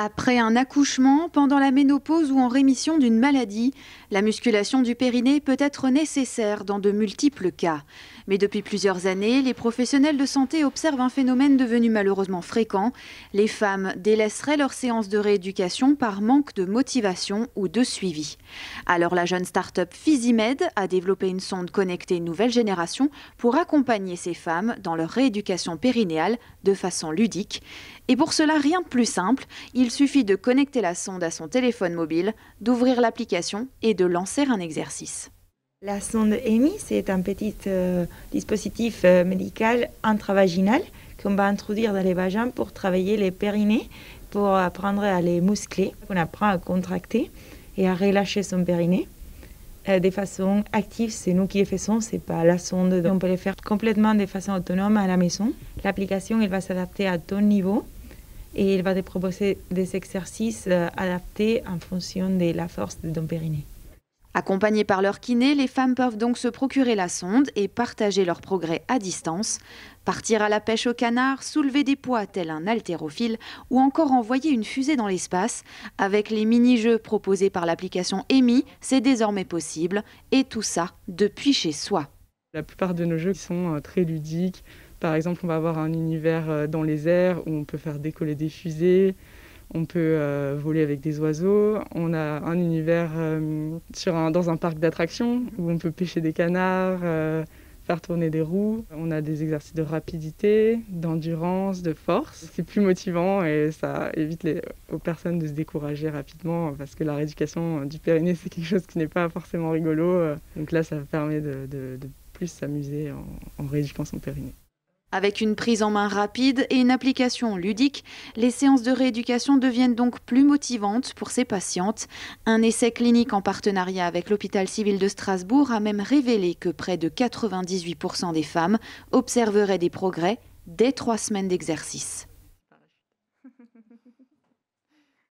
Après un accouchement, pendant la ménopause ou en rémission d'une maladie, la musculation du périnée peut être nécessaire dans de multiples cas. Mais depuis plusieurs années, les professionnels de santé observent un phénomène devenu malheureusement fréquent. Les femmes délaisseraient leur séance de rééducation par manque de motivation ou de suivi. Alors la jeune start-up Physimed a développé une sonde connectée nouvelle génération pour accompagner ces femmes dans leur rééducation périnéale de façon ludique. Et pour cela, rien de plus simple, il suffit de connecter la sonde à son téléphone mobile, d'ouvrir l'application et de lancer un exercice. La sonde EMI, c'est un petit dispositif médical intravaginal qu'on va introduire dans les vagins pour travailler les périnées, pour apprendre à les muscler. On apprend à contracter et à relâcher son périnée de façon active. C'est nous qui les faisons, c'est pas la sonde. On peut les faire complètement de façon autonome à la maison. L'application, elle va s'adapter à ton niveau et elle va te proposer des exercices adaptés en fonction de la force de ton périnée. Accompagnées par leur kiné, les femmes peuvent donc se procurer la sonde et partager leurs progrès à distance. Partir à la pêche au canard, soulever des poids tel un haltérophile ou encore envoyer une fusée dans l'espace. Avec les mini-jeux proposés par l'application EMI, c'est désormais possible et tout ça depuis chez soi. La plupart de nos jeux sont très ludiques. Par exemple, on va avoir un univers dans les airs où on peut faire décoller des fusées. On peut voler avec des oiseaux. On a un univers dans un parc d'attractions où on peut pêcher des canards, faire tourner des roues. On a des exercices de rapidité, d'endurance, de force. C'est plus motivant et ça évite aux personnes de se décourager rapidement parce que la rééducation du périnée, c'est quelque chose qui n'est pas forcément rigolo. Donc là, ça permet de plus s'amuser en rééduquant son périnée. Avec une prise en main rapide et une application ludique, les séances de rééducation deviennent donc plus motivantes pour ces patientes. Un essai clinique en partenariat avec l'hôpital civil de Strasbourg a même révélé que près de 98% des femmes observeraient des progrès dès 3 semaines d'exercice.